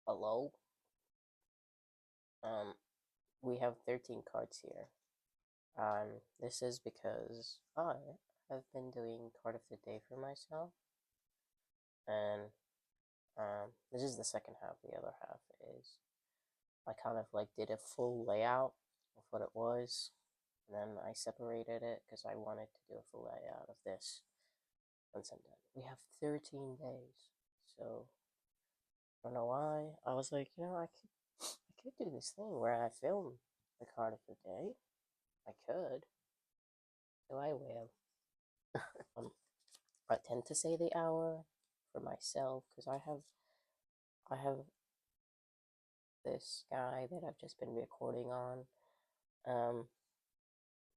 Hello. Um, we have 13 cards here. This is because I have been doing card of the day for myself, and this is the second half. The other half is I kind of like did a full layout of what it was, and then I separated it because I wanted to do a full layout of this once I'm done. We have 13 days, so I don't know why. I was like, I could do this thing where I film the card of the day. I could, so I will. I tend to say the hour for myself because I have this guy that I've just been recording on.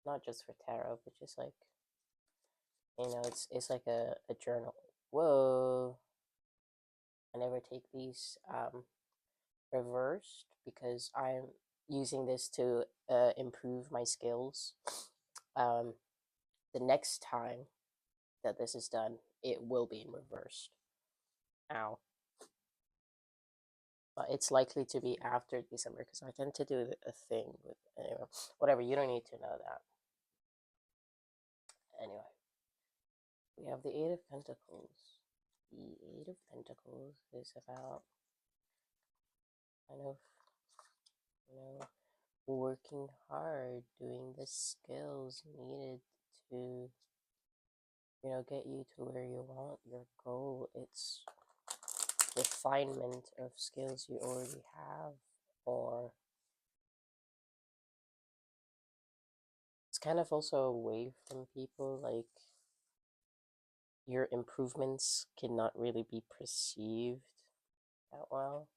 Not just for tarot, but just like it's like a journal. Whoa! I never take these reversed because I'm using this to improve my skills. Um, the next time that this is done, it will be in reversed. Ow. It's likely to be after December because I tend to do a thing with anyway. Whatever, you don't need to know that. Anyway, we have the Eight of Pentacles. The Eight of Pentacles is about kind of working hard, doing the skills needed to get you to where you want your goal. It's refinement of skills you already have, or it's kind of also away from people like your improvements cannot really be perceived that well.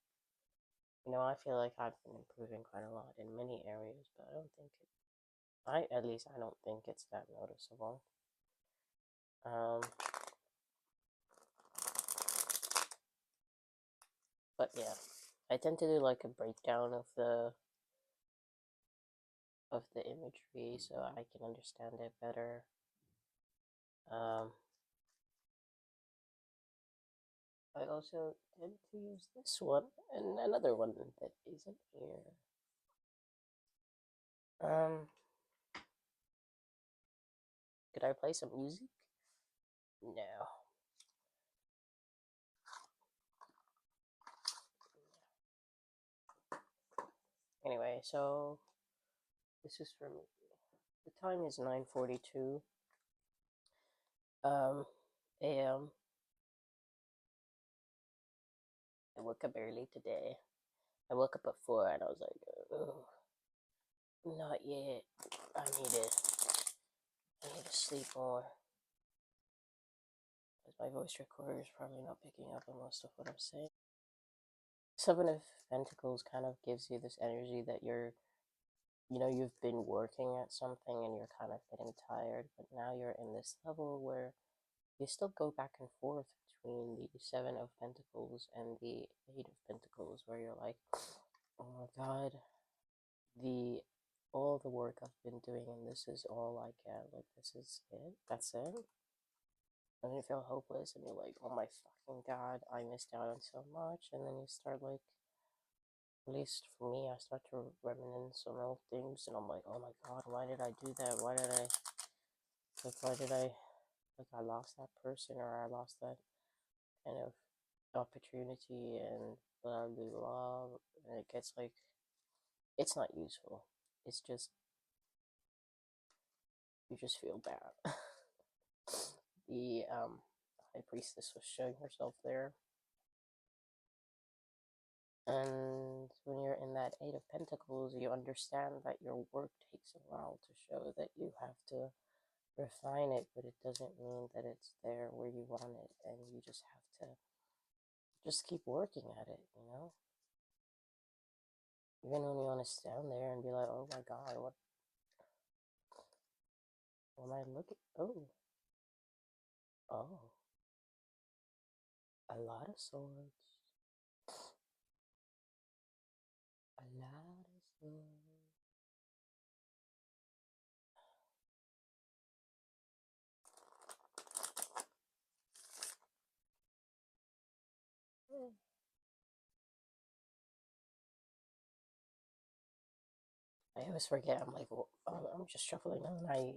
I feel like I've been improving quite a lot in many areas, but at least I don't think it's that noticeable. But yeah, I tend to do like a breakdown of the imagery so I can understand it better. I also tend to use this one and another one that isn't here. Could I play some music? No. Anyway, so this is for me. The time is 9:42 a.m. I woke up early today. I woke up at 4 and I was like, oh, not yet. I need to sleep more. Because my voice recorder is probably not picking up on most of what I'm saying. Seven of Pentacles kind of gives you this energy that you've been working at something and you're kind of getting tired, but now you're in this level where you still go back and forth between the Seven of Pentacles and the Eight of Pentacles, where you're like, oh my god, all the work I've been doing and this is all I get, like this is it, that's it. And you feel hopeless and you're like, oh my fucking god, I missed out on so much. And then you start like, at least for me, I start to reminisce on old things and I'm like, oh my god, why did I do that? Why did I lost that person, or I lost that kind of opportunity, and blah blah blah. And it gets like, it's not useful. It's just, you just feel bad. The High Priestess was showing herself there. And when you're in that Eight of Pentacles, you understand that your work takes a while to show, that you have to refine it, but it doesn't mean that it's there where you want it, and you just have to just keep working at it, Even when you want to stand there and be like, oh my god, what am I looking? Oh, a lot of swords. A lot of swords. I always forget. I'm like, well, I'm just shuffling and I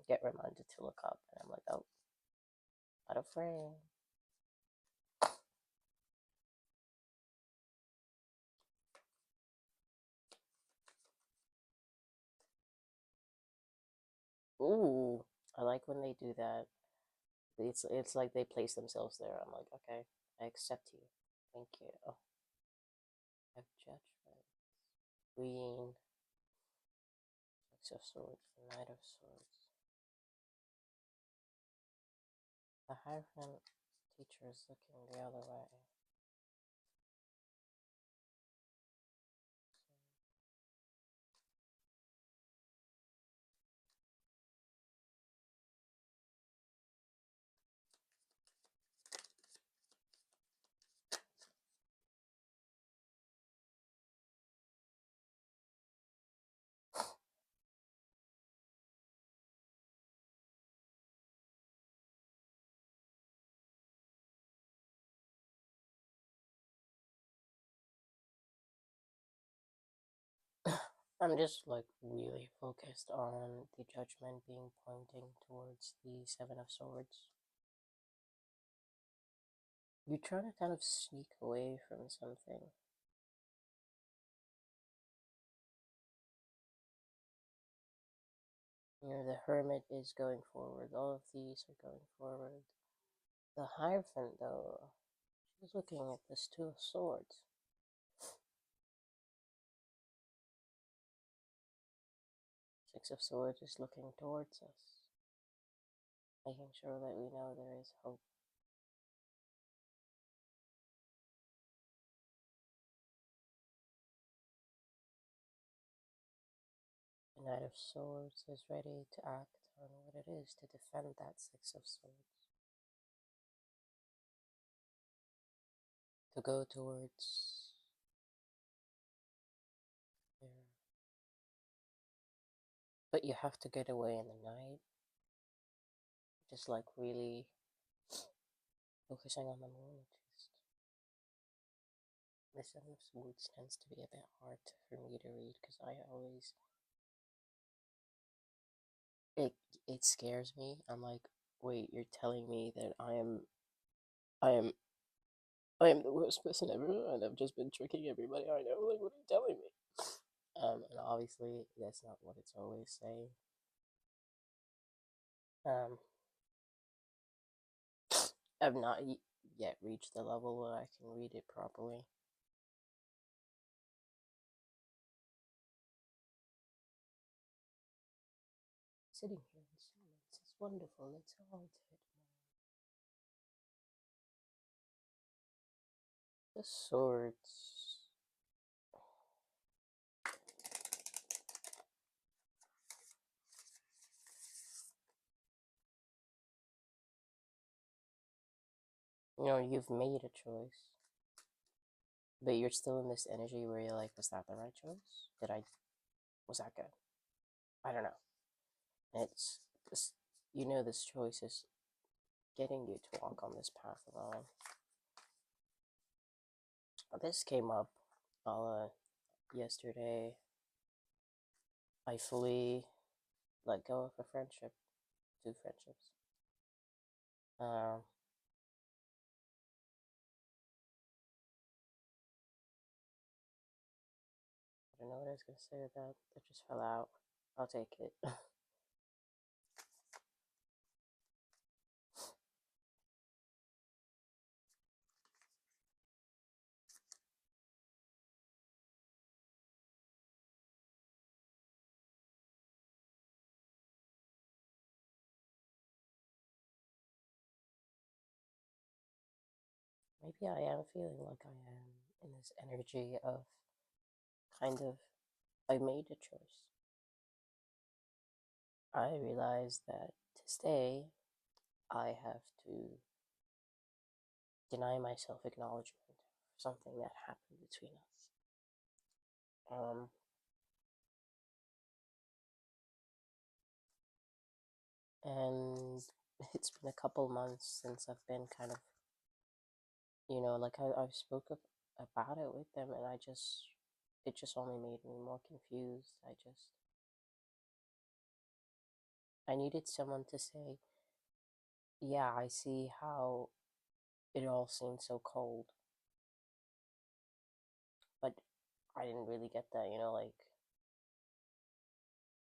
get reminded to look up, and I'm like, oh, out of frame. Ooh, I like when they do that. It's like they place themselves there. I'm like, okay, I accept you. Thank you. Oh, I have judgment. Queen, Six of Swords, Knight of Swords. The Hierophant teacher is looking the other way. I'm just like really focused on the judgment being pointing towards the Seven of Swords. You're trying to kind of sneak away from something. You know, the Hermit is going forward. All of these are going forward. The Hierophant, though, she's looking at this Two of Swords. Six of Swords is looking towards us, making sure that we know there is hope. The Knight of Swords is ready to act on what it is to defend that Six of Swords. To go towards there. But you have to get away in the night. Just like really focusing on the moon. The Seven of Swords tends to be a bit hard for me to read because I always it it scares me. I'm like, wait, you're telling me that I am I am the worst person ever, and I've just been tricking everybody I know. Like, what are you telling me? And obviously that's not what it's always saying. Um, I've not yet reached the level where I can read it properly. Sitting here in silence is wonderful. Let's all do it more. The swords. You know, you've made a choice, but you're still in this energy where you're like, was that the right choice? Was that good? I don't know. It's this, you know, this choice is getting you to walk on this path alone. This came up yesterday. I fully let go of a friendship, two friendships. Um, I don't know what I was gonna say with that. That just fell out. I'll take it. Maybe I am feeling like I am in this energy of kind of I made a choice. I realized that to stay, I have to deny myself acknowledgement for something that happened between us. And it's been a couple months since I've been kind of, you know, like I've spoke about it with them, and I just it just only made me more confused. I needed someone to say, yeah, I see how it all seemed so cold, but I didn't really get that, like,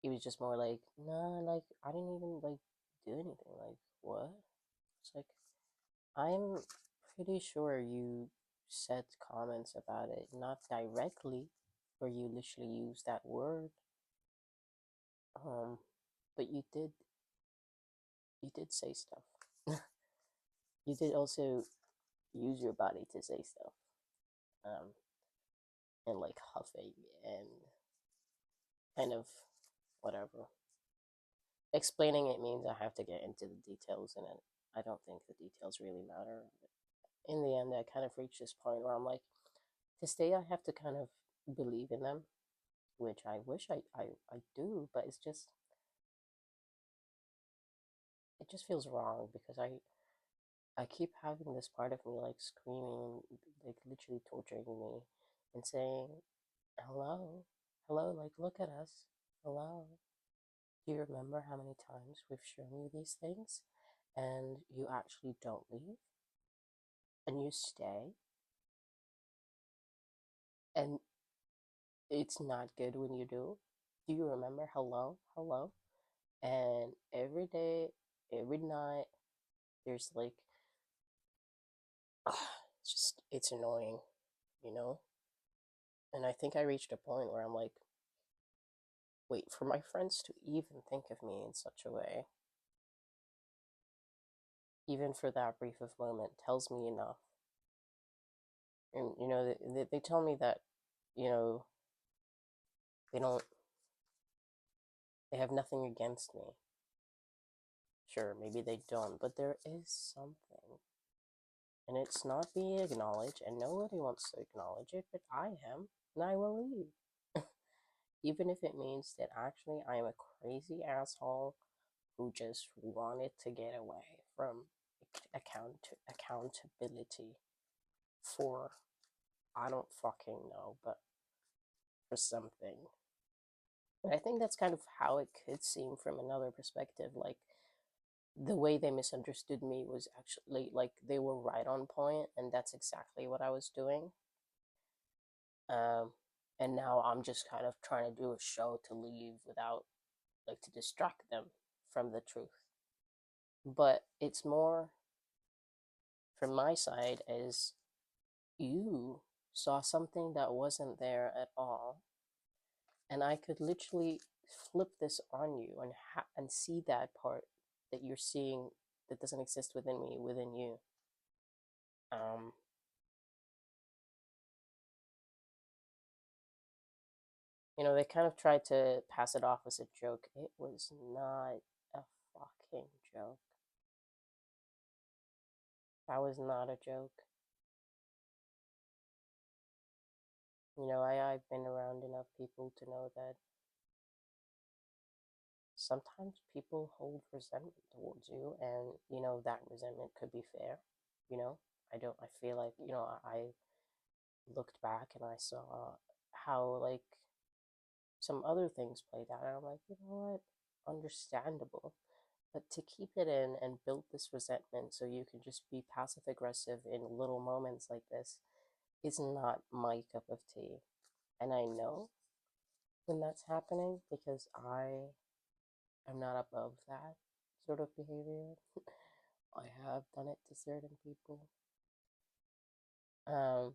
he was just more like, nah, like, I didn't even, like, do anything, like, what? It's like, I'm pretty sure you said comments about it, not directly, where you literally use that word, um, but you did say stuff. You did also use your body to say stuff, um, and like huffing and kind of whatever. Explaining it means I have to get into the details, and I don't think the details really matter. In the end, I kind of reached this point where I'm like, to stay, I have to kind of believe in them, which I wish I do, but it just feels wrong because I keep having this part of me like screaming, like literally torturing me and saying, hello, hello, like look at us, hello. Do you remember how many times we've shown you these things and you actually don't leave and you stay? And it's not good when you do. Do you remember hello, hello? And every day, every night, there's like, it's annoying, you know? And I think I reached a point where I'm like, wait, for my friends to even think of me in such a way, even for that brief of moment, tells me enough. And, they tell me that, you know, they don't, they have nothing against me. Sure, maybe they don't, but there is something. And it's not being acknowledged, and nobody wants to acknowledge it, but I am, and I will leave. Even if it means that actually I am a crazy asshole who just wanted to get away from accountability for, I don't fucking know, but for something. And I think that's kind of how it could seem from another perspective. Like, the way they misunderstood me was actually like they were right on point, and that's exactly what I was doing. Um, and now I'm just kind of trying to do a show to leave without, like, to distract them from the truth. But it's more from my side as you saw something that wasn't there at all, and I could literally flip this on you and and see that part that you're seeing that doesn't exist within me within you. Um, they kind of tried to pass it off as a joke. It was not a fucking joke. That was not a joke. I've been around enough people to know that sometimes people hold resentment towards you, and that resentment could be fair. I feel like, I looked back and I saw how, like, some other things played out, and I'm like, you know what, understandable. But to keep it in and build this resentment so you can just be passive aggressive in little moments like this is not my cup of tea. And I know when that's happening because I am not above that sort of behavior. I have done it to certain people. Um,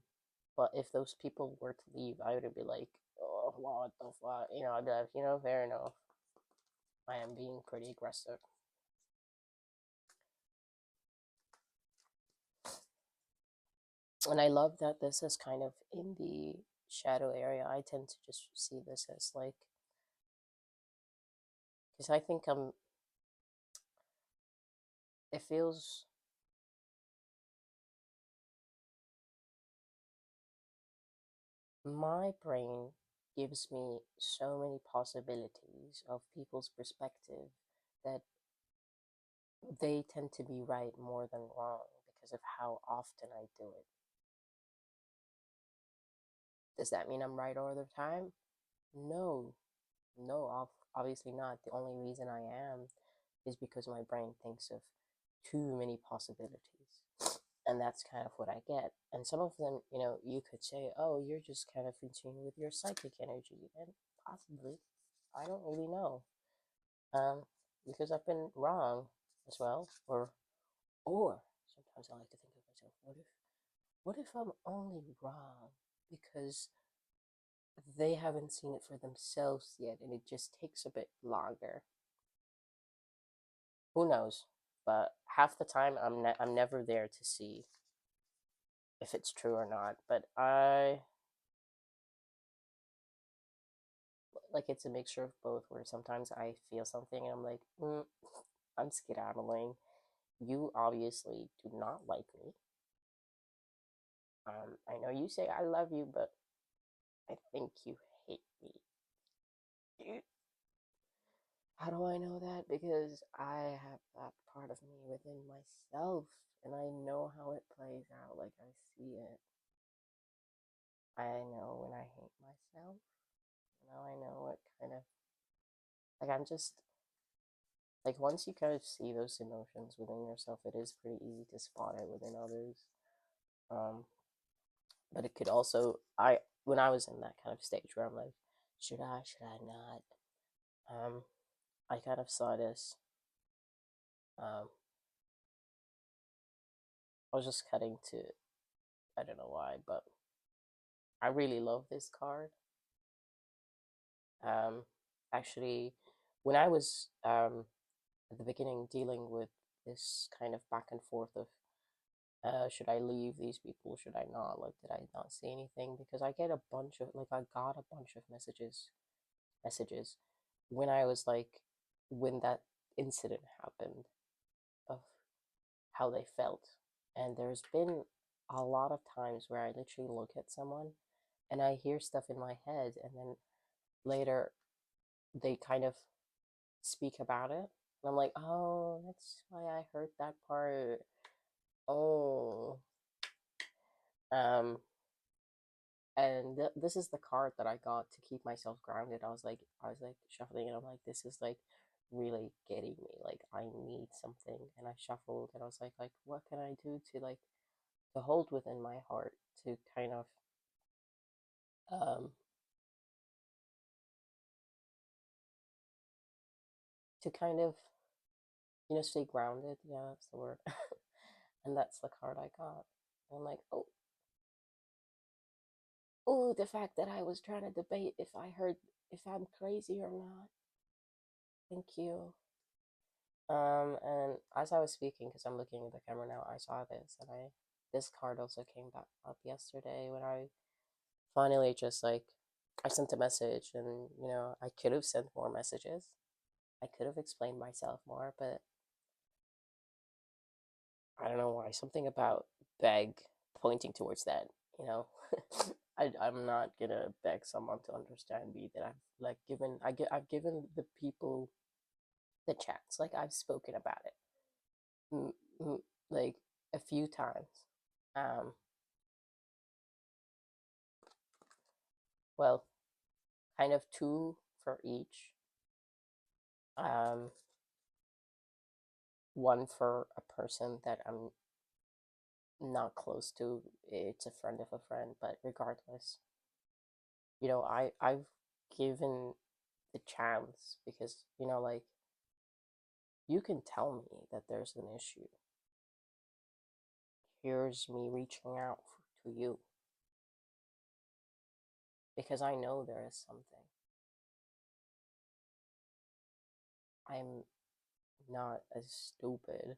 but if those people were to leave, I would be like, oh, what the fuck? I'd be like, fair enough. I am being pretty aggressive. And I love that this is kind of in the shadow area. I tend to just see this as like, because I think it feels, my brain gives me so many possibilities of people's perspective that they tend to be right more than wrong because of how often I do it. Does that mean I'm right all the time? No, no, obviously not. The only reason I am is because my brain thinks of too many possibilities. And that's kind of what I get. And some of them, you could say, oh, you're just kind of in tune with your psychic energy. And possibly, I don't really know. Um, because I've been wrong as well. Or sometimes I like to think of myself, what if I'm only wrong because they haven't seen it for themselves yet and it just takes a bit longer? Who knows? But half the time I'm never there to see if it's true or not. But it's a mixture of both, where sometimes I feel something and I'm like, I'm skedaddling. You obviously do not like me. I know you say I love you, but I think you hate me. How do I know that? Because I have that part of me within myself, and I know how it plays out. Like, I see it. I know when I hate myself. Now I know what kind of, like, I'm just, like, once you kind of see those emotions within yourself, it is pretty easy to spot it within others. Um, but it could also, when I was in that kind of stage where I'm like, should I not? I kind of saw this. Um, I was just cutting to, I don't know why, but I really love this card. Um, Actually, when I was at the beginning dealing with this kind of back and forth of should I leave these people, should I not? Like, did I not see anything? Because I get a bunch of, like, I got a bunch of messages when I was like, when that incident happened, of how they felt. And there's been a lot of times where I literally look at someone and I hear stuff in my head, and then later they kind of speak about it. And I'm like, oh, that's why I heard that part. Oh. Um, and this is the card that I got to keep myself grounded. I was like shuffling, and I'm like, this is like really getting me. Like, I need something, and I shuffled, and I was like, what can I do to like to hold within my heart to kind of um to kind of stay grounded. Yeah, that's the word. And that's the card I got. And I'm like, oh, the fact that I was trying to debate if I'm crazy or not. Thank you. And as I was speaking, because I'm looking at the camera now, I saw this, and this card also came back up yesterday when I finally just like, I sent a message, and I could have sent more messages. I could have explained myself more, but I don't know why. Something about beg pointing towards that, you know. I'm not gonna beg someone to understand me that I've like I've given the people the chance. Like, I've spoken about it, mm, like, a few times. Um, well, kind of two for each. Um, One for a person that I'm not close to. It's a friend of a friend, but regardless, I've given the chance because like, you can tell me that there's an issue. Here's me reaching out to you because I know there is something. I'm not as stupid.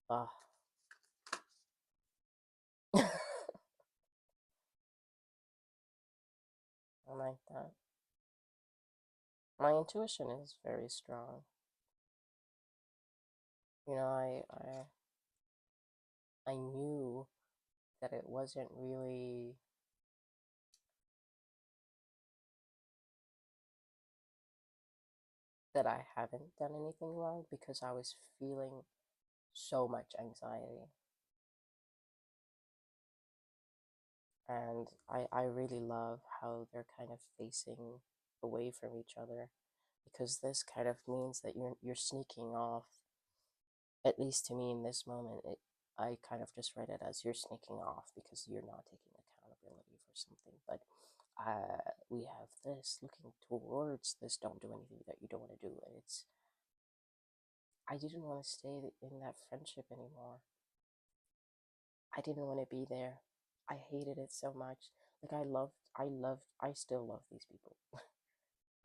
Ugh. I like that. My intuition is very strong. I knew that it wasn't really that I haven't done anything wrong because I was feeling so much anxiety. and I really love how they're kind of facing away from each other, because this kind of means that you're sneaking off. At least to me in this moment, I kind of just read it as you're sneaking off because you're not taking accountability for something. But we have this looking towards this. Don't do anything that you don't want to do, and it's I didn't want to stay in that friendship anymore. I didn't want to be there. I hated it so much. Like I still love these people.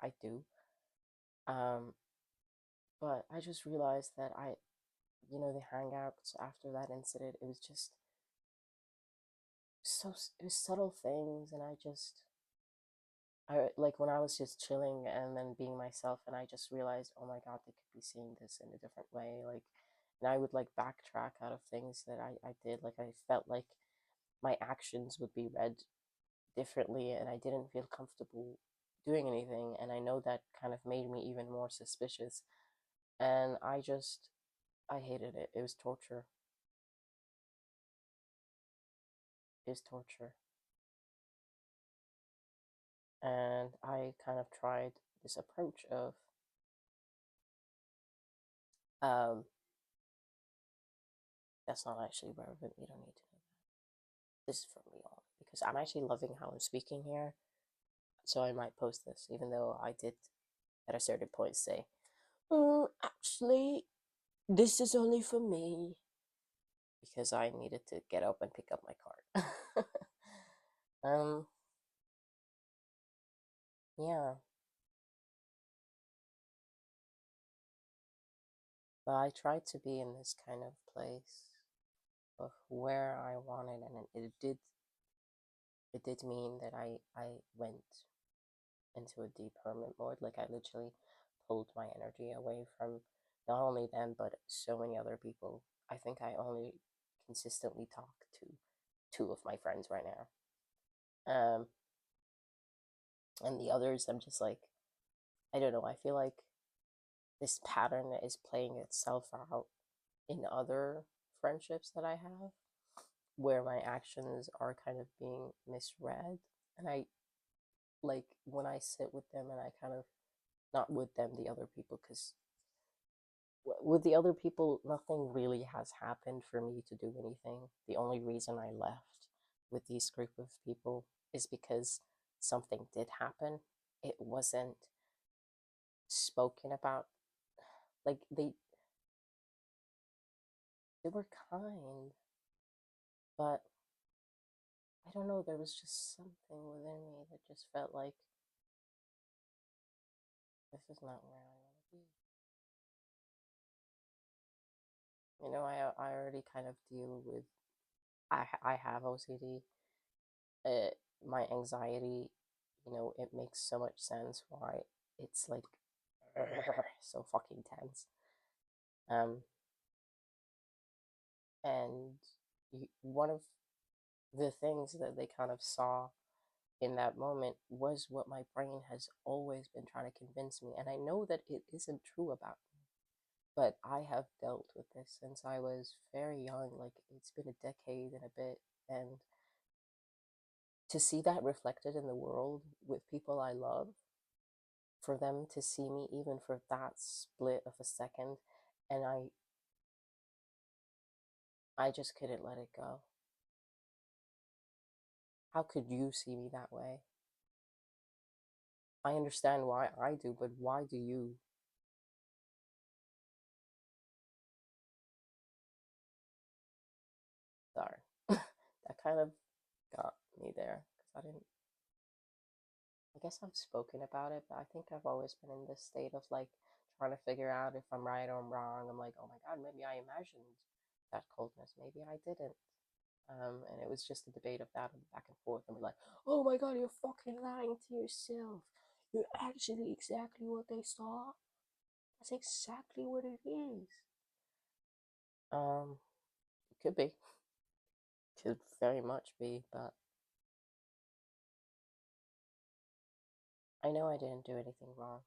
I do. Um, but I just realized that the hangouts after that incident, it was just it was subtle things, and I like when I was just chilling and then being myself, and I just realized, oh my God, they could be seeing this in a different way. Like, and I would like backtrack out of things that I did. Like, I felt like my actions would be read differently, and I didn't feel comfortable doing anything. And I know that kind of made me even more suspicious. And I hated it. It was torture. It was torture. And I kind of tried this approach of, um, that's not actually relevant. You don't need to know that. This is from me on because I'm actually loving how I'm speaking here. So I might post this, even though I did at a certain point say, actually, this is only for me, because I needed to get up and pick up my card. um, yeah, but I tried to be in this kind of place of where I wanted, and it did mean that I went into a deep hermit mode. Like, I literally pulled my energy away from not only them but so many other people. I think I only consistently talk to two of my friends right now. And the others, I'm just like, I don't know. I feel like this pattern is playing itself out in other friendships that I have, where my actions are kind of being misread. And I like when I sit with them and I kind of, not with them, the other people, because with the other people, nothing really has happened for me to do anything. The only reason I left with this group of people is because something did happen. It wasn't spoken about. Like, they were kind, but I don't know, there was just something within me that just felt like this is not where I want to be. I already kind of deal with, I have OCD. uh, my anxiety, it makes so much sense why it's like so fucking tense. Um, and one of the things that they kind of saw in that moment was what my brain has always been trying to convince me. And I know that it isn't true about me, but I have dealt with this since I was very young. Like, it's been a decade and a bit. And to see that reflected in the world with people I love, for them to see me even for that split of a second, and I just couldn't let it go. How could you see me that way? I understand why I do, but why do you? Sorry. That kind of got me there, because I guess I've spoken about it, but I think I've always been in this state of like trying to figure out if I'm right or I'm wrong. I'm like, oh my God, maybe I imagined that coldness, maybe I didn't. And it was just a debate of that and back and forth, and we're like, oh my God, you're fucking lying to yourself. You're actually exactly what they saw. That's exactly what it is. It could be, could very much be, but I know I didn't do anything wrong.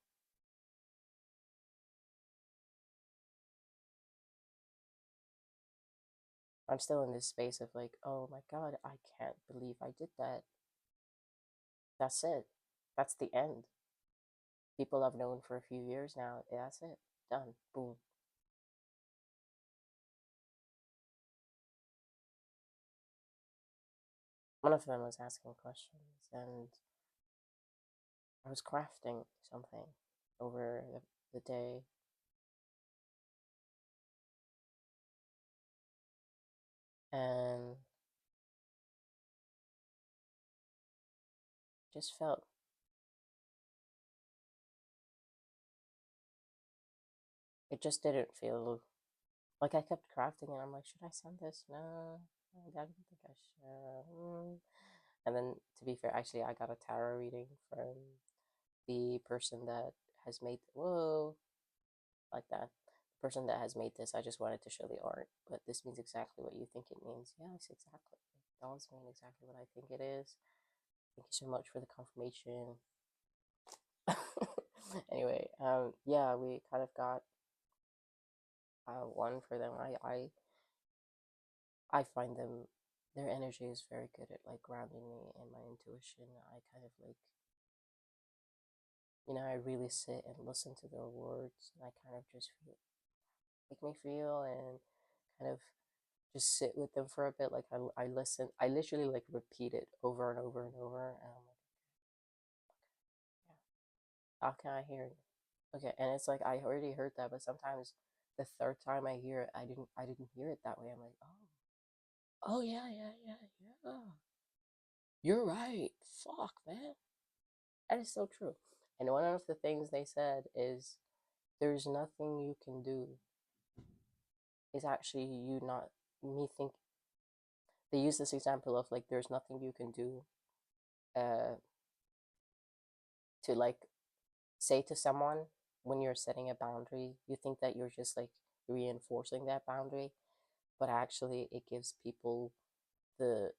I'm still in this space of like, oh my God, I can't believe I did that. That's it. That's the end. People I've known for a few years now. That's it. Done. Boom. One of them was asking questions, and I was crafting something over the day, and just felt it just didn't feel like I kept crafting and I'm like, should I send this? No, I don't think I should. And then, to be fair, actually, I got a tarot reading from the person that has made, whoa, like that. The person that has made this, I just wanted to show the art, but this means exactly what you think it means. Yes, exactly. It does mean exactly what I think it is. Thank you so much for the confirmation. Anyway, yeah, we kind of got one for them. I find them, their energy is very good at like grounding me in my intuition. I kind of like, I really sit and listen to their words, and I kind of just feel, make me feel, and kind of just sit with them for a bit. Like I listen, I literally like repeat it over and over and over, and I'm like, yeah, how can I hear you? Okay, and it's like I already heard that, but sometimes the third time I hear it, I didn't hear it that way. I'm like, oh yeah, yeah, yeah, yeah. You're right. Fuck, man. That is so true. And one of the things they said is there's nothing you can do. Is actually you not me think they use this example of like there's nothing you can do uh to like say to someone when you're setting a boundary. You think that you're just like reinforcing that boundary, but actually it gives people the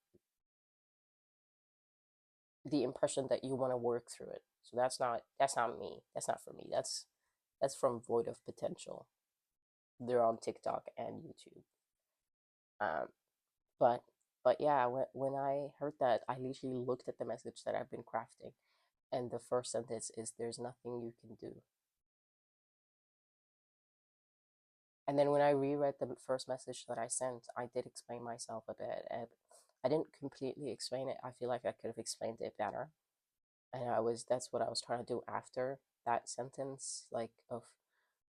the impression that you want to work through it. So that's not me. That's not for me. That's from Void of Potential. They're on TikTok and YouTube. Um, but yeah, when I heard that, I literally looked at the message that I've been crafting, and the first sentence is, "There's nothing you can do." And then when I reread the first message that I sent, I did explain myself a bit. And I didn't completely explain it. I feel like I could have explained it better. And that's what I was trying to do after that sentence, like of,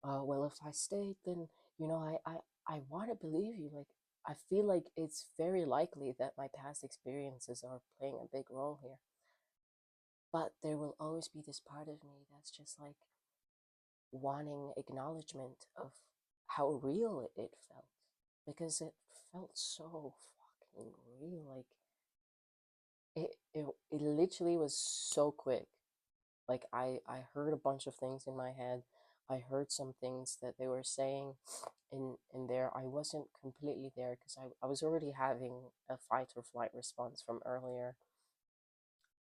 well, if I stayed, then I want to believe you. Like I feel like it's very likely that my past experiences are playing a big role here. But there will always be this part of me that's just like wanting acknowledgement of how real it felt, because it felt so fucking real. Like it literally was so quick. Like I heard a bunch of things in my head. I heard some things that they were saying in there. I wasn't completely there because I was already having a fight or flight response from earlier,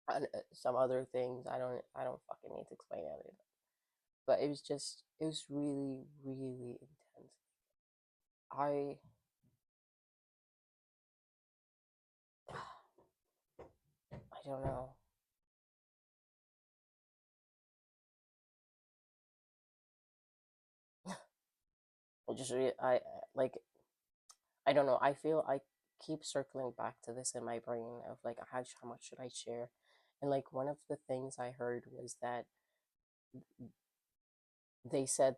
and some other things I don't fucking need to explain it. But it was really really intense. I I don't know. I like, I don't know. I feel I keep circling back to this in my brain of like how much should I share, and like one of the things I heard was that they said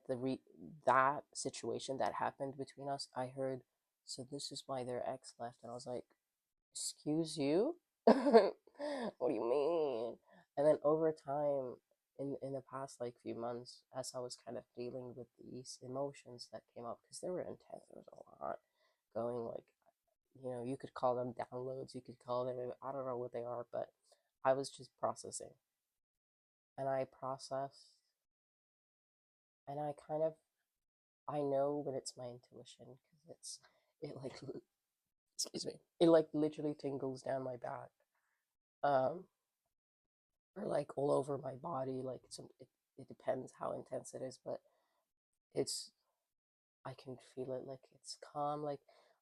that situation that happened between us. I heard, so this is why their ex left, and I was like, excuse you, what do you mean? And then over time, in the past like few months, as I was kind of dealing with these emotions that came up, because they were intense, there was a lot going, like, you could call them downloads, you could call them, I don't know what they are, but I was just processing. And I processed, and I kind of, I know when it's my intuition, because it like, excuse me, it like literally tingles down my back. Um, or like all over my body. Like it depends how intense it is, but it's, I can feel it. Like it's calm. Like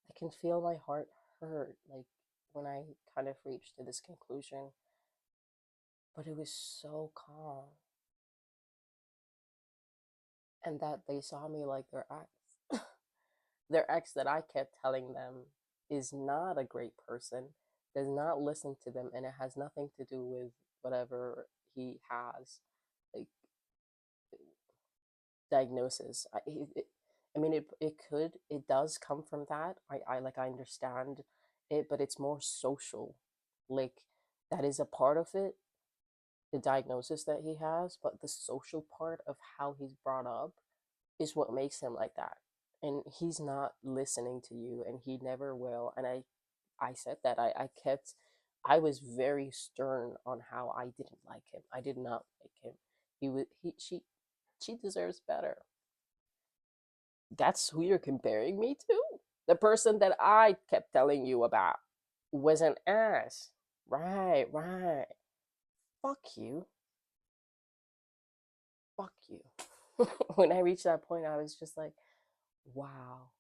I can feel my heart hurt, like when I kind of reached to this conclusion, but it was so calm. And that they saw me like their ex. Their ex that I kept telling them is not a great person, does not listen to them, and it has nothing to do with whatever he has. Like, diagnosis. I mean, it does come from that. I understand it, but it's more social. Like, that is a part of it, the diagnosis that he has, but the social part of how he's brought up is what makes him like that. And he's not listening to you, and he never will. And I said that I was very stern on how I didn't like him. I did not like him. He was he she deserves better. That's who you're comparing me to? The person that I kept telling you about was an ass. Right, right. Fuck you. Fuck you. When I reached that point, I was just like, wow.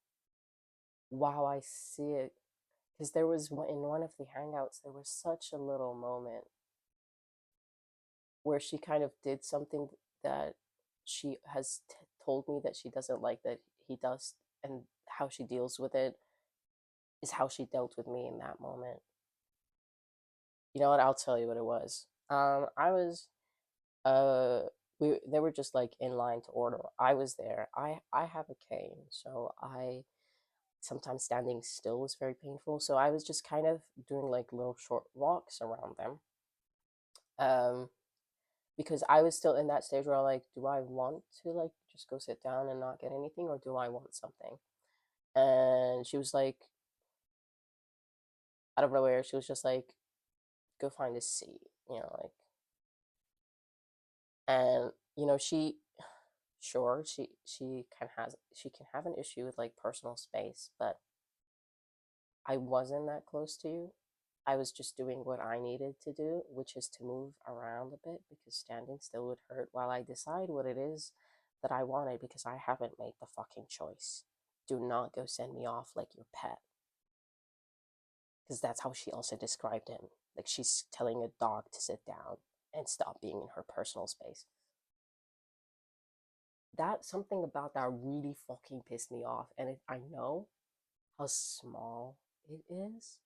Wow, I see it. Because there was in one of the hangouts, there was such a little moment where she kind of did something that she has told me that she doesn't like that he does, and how she deals with it is how she dealt with me in that moment. You know what? I'll tell you what it was. I was uh they were just like in line to order. I was there. I have a cane, so I sometimes standing still was very painful. So I was just kind of doing like little short walks around them. Um, because I was still in that stage where I like, do I want to like just go sit down and not get anything, or do I want something? And she was like, out of nowhere, she was just like, go find a seat, like, and sure, she can have an issue with like personal space, but I wasn't that close to you. I was just doing what I needed to do, which is to move around a bit because standing still would hurt while I decide what it is that I wanted, because I haven't made the fucking choice. Do not go send me off like your pet, because that's how she also described him. Like, she's telling a dog to sit down and stop being in her personal space. That something about that really fucking pissed me off, and I know how small it is.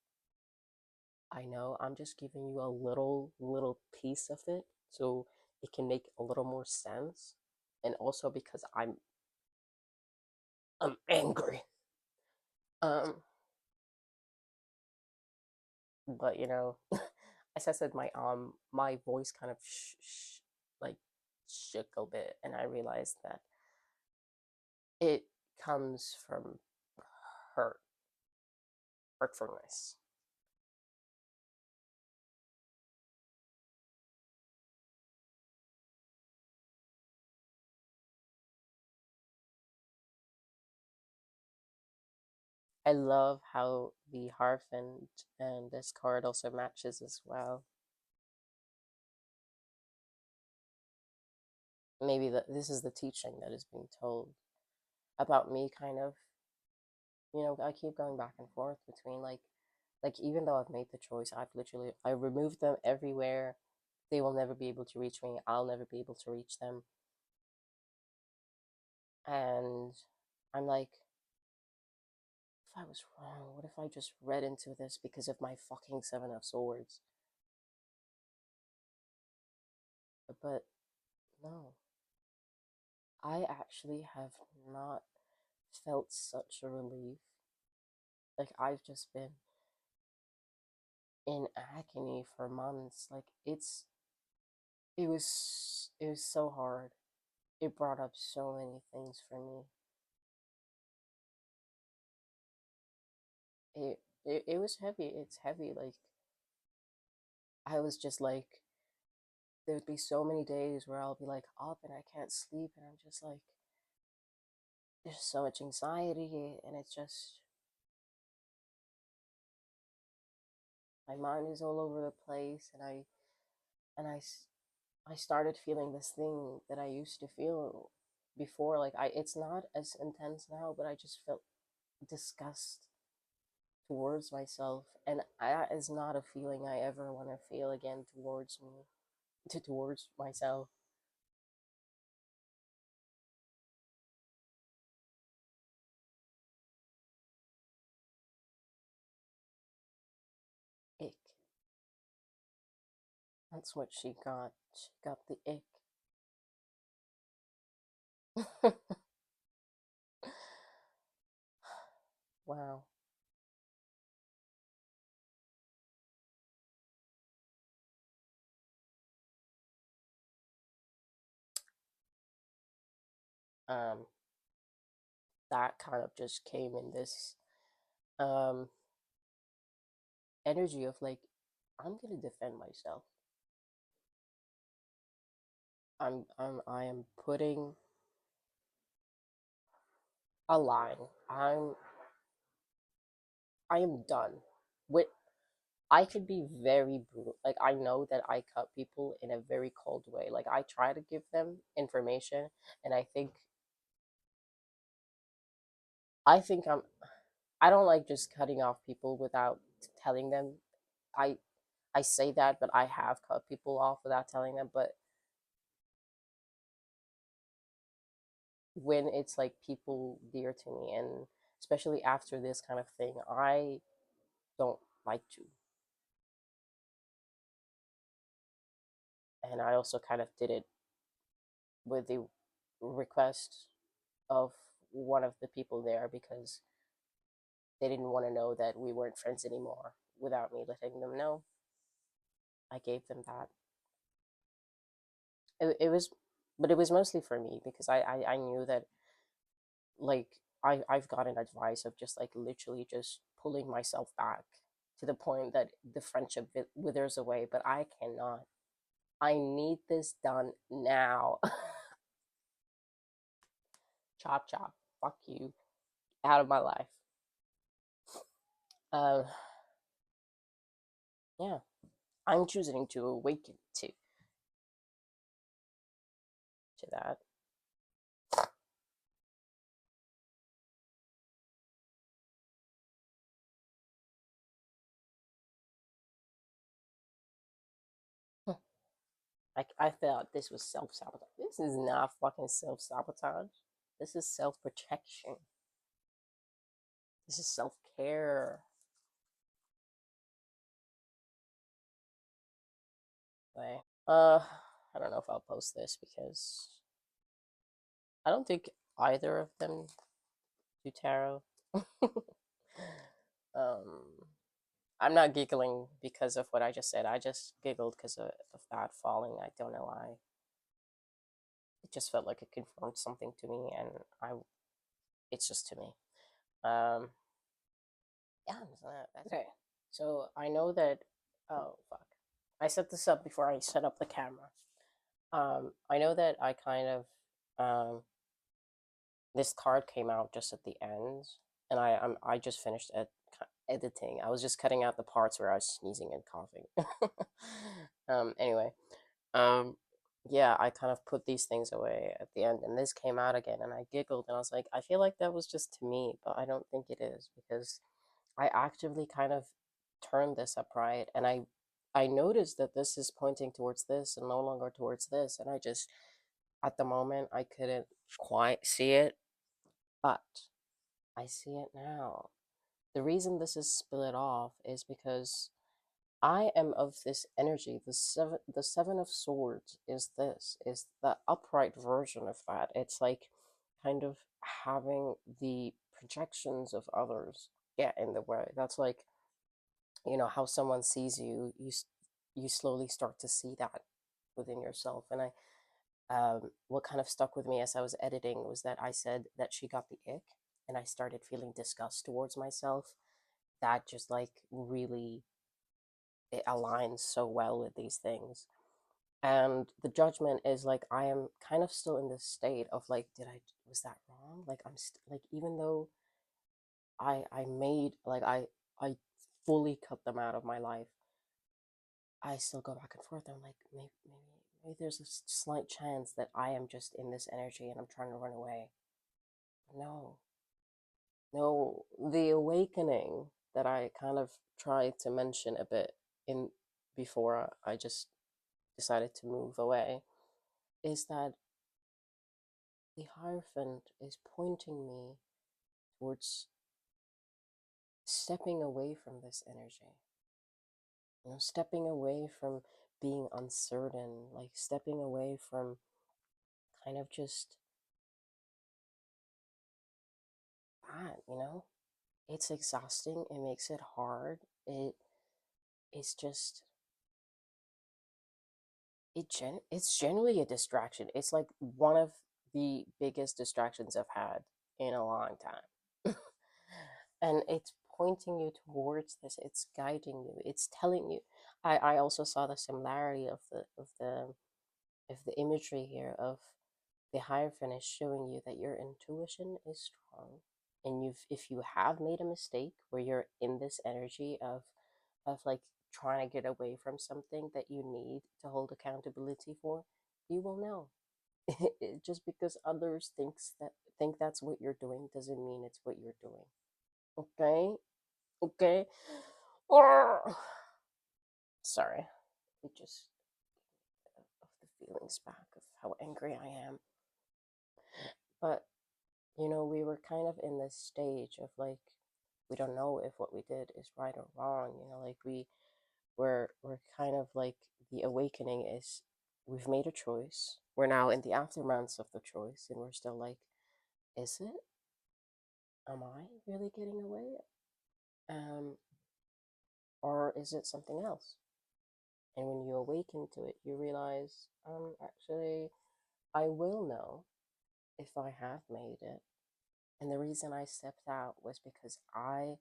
I know I'm just giving you a little piece of it so it can make a little more sense. And also because I'm angry. Um but as I said, my voice kind of like shook a bit, and I realized that it comes from hurt hurtfulness. I love how the Harfin and this card also matches as well. Maybe this is the teaching that is being told about me, kind of. I keep going back and forth between like even though I've made the choice, I removed them everywhere. They will never be able to reach me. I'll never be able to reach them. And I'm like, if I was wrong, what if I just read into this because of my fucking Seven of Swords? But no, I actually have not felt such a relief. Like, I've just been in agony for months. Like, it was so hard. It brought up so many things for me. It was heavy. It's heavy. Like, I was just like, there'd be so many days where I'll be like up and I can't sleep, and I'm just like, there's so much anxiety, and it's just, my mind is all over the place, and I started feeling this thing that I used to feel before. Like, it's not as intense now, but I just felt disgust towards myself, and that is not a feeling I ever want to feel again towards me, towards myself. Ick. That's what she got. She got the ick. Wow. Um, that kind of just came in this um energy of like, I'm gonna defend myself. I am putting a line. I am done with. I could be very brutal. Like, I know that I cut people in a very cold way. Like, I try to give them information, and I think I don't like just cutting off people without telling them. I I say that, but I have cut people off without telling them. But when it's like people dear to me, and especially after this kind of thing, I don't like to. And I also kind of did it with the request of one of the people there because they didn't want to know that we weren't friends anymore without me letting them know. I gave them that. It was, but it was mostly for me because I knew that, like, I've gotten advice of just like literally just pulling myself back to the point that the friendship withers away, but I cannot. I need this done now. Chop chop. Fuck you. Out of my life. Uh, yeah. I'm choosing to awaken to that. I thought this was self sabotage. This is not fucking self sabotage. This is self protection. This is self care. Uh, I don't know if I'll post this because I don't think either of them do tarot. um, I'm not giggling because of what I just said. I just giggled because of that falling. I don't know why. It just felt like it confirmed something to me, and I. It's just to me. Um, yeah. Okay. So I know that. Oh fuck! I set this up before I set up the camera. I know that I kind of this card came out just at the end, and I just finished editing. I was just cutting out the parts where I was sneezing and coughing. Anyway, um, yeah, I kind of put these things away at the end, and this came out again, and I giggled, and I was like, I feel like that was just to me, but I don't think it is because I actively kind of turned this upright, and I noticed that this is pointing towards this and no longer towards this, and I just at the moment I couldn't quite see it, but I see it now. The reason this is split off is because I am of this energy. The seven of swords is this, is the upright version of that. It's like kind of having the projections of others get in the way. That's like, how someone sees you, you slowly start to see that within yourself. And what kind of stuck with me as I was editing was that I said that she got the ick, and I started feeling disgust towards myself. That just like really, it aligns so well with these things. And the judgment is like I am kind of still in this state of like, did I was that wrong? Like like, even though I made like I fully cut them out of my life, I still go back and forth. I'm like, maybe there's a slight chance that I am just in this energy and I'm trying to run away. No, no, the awakening. that I kind of tried to mention a bit in before I just decided to move away is that the Hierophant is pointing me towards stepping away from this energy. Stepping away from being uncertain, like stepping away from kind of just that. It's exhausting, it makes it hard. It's just it's generally a distraction. It's like one of the biggest distractions I've had in a long time. And it's pointing you towards this, it's guiding you, it's telling you. I also saw the similarity of the imagery here of the Hierophant is showing you that your intuition is strong, and if you have made a mistake where you're in this energy of like trying to get away from something that you need to hold accountability for, you will know. Just because others think that's what you're doing doesn't mean it's what you're doing. Okay? Okay? Oh, sorry. It just of the feelings back of how angry I am. But we were kind of in this stage of like we don't know if what we did is right or wrong. Like we're kind of like the awakening is we've made a choice. We're now in the aftermaths of the choice, and we're still like, is it? Am I really getting away? Um, or is it something else? And when you awaken to it, you realize, actually, I will know if I have made it. And the reason I stepped out was because I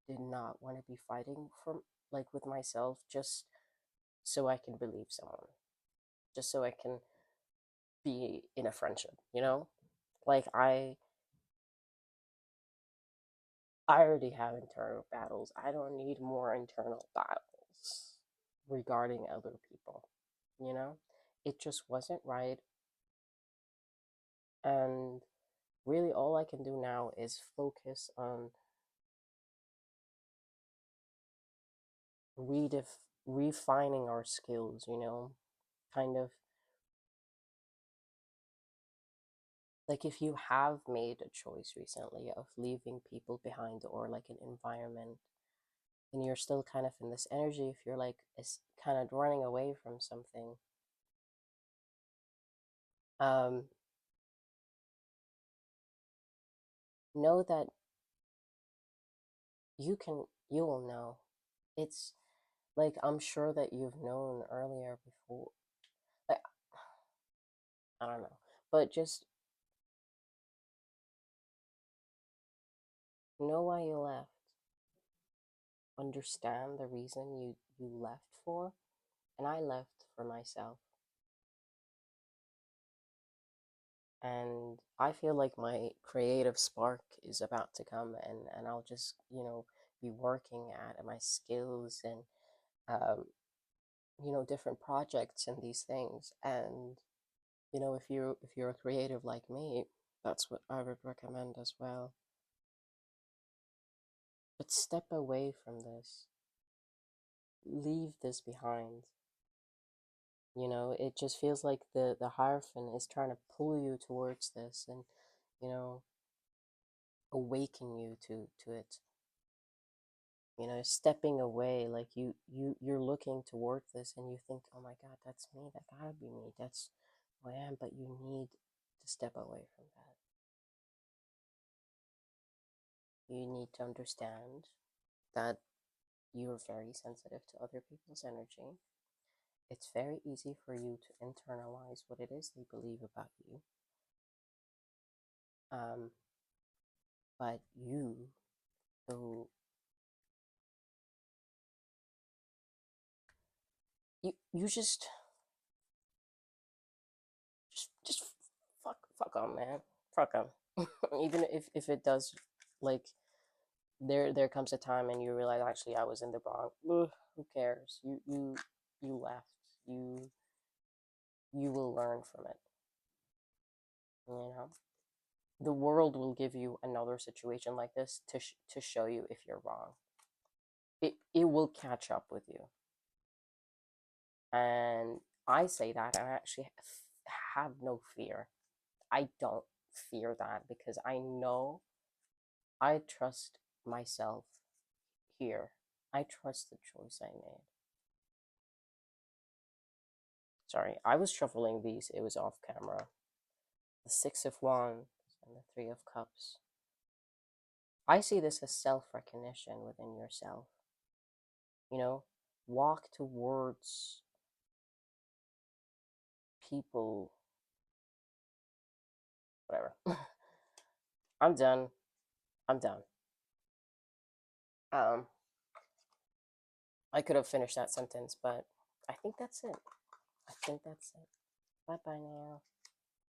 did not want to be fighting from like with myself just so I can believe someone, just so I can be in a friendship. Like I already have internal battles. I don't need more internal battles regarding other people, you know? It just wasn't right. And really, all I can do now is focus on refining our skills. Kind of like if you have made a choice recently of leaving people behind or like an environment, and you're still kind of in this energy, if you're like is kind of running away from something, um, know that you will know. It's like I'm sure that you've known earlier before. Like I don't know, but just know why you left. Understand the reason you left for, and I left for myself. And I feel like my creative spark is about to come, and I'll just be working at my skills and um, different projects and these things. And if you're a creative like me, that's what I would recommend as well. But step away from this, leave this behind. It just feels like the Hierophant is trying to pull you towards this, and you know awaken you to it. Stepping away, like you're looking toward this and you think, oh my god, that's me, that gotta be me, that's who I am. But you need to step away from that. You need to understand that you're very sensitive to other people's energy. It's very easy for you to internalize what it is they believe about you. um but so you just fuck on, man. Fuck on. Even if it does, like, there comes a time and you realize, actually, I was in the wrong. Ugh, who cares? You left. You will learn from it. The world will give you another situation like this to show you if you're wrong. it will catch up with you. And I say that, and I actually have no fear. I don't fear that because I know I trust myself here. I trust the choice I made. Sorry, I was shuffling these, it was off camera. The Six of Wands and the Three of Cups. I see this as self recognition within yourself. You know, walk towards people, whatever. I'm done. I'm done. Um, I could have finished that sentence, but I think that's it. I think that's it. Bye bye now.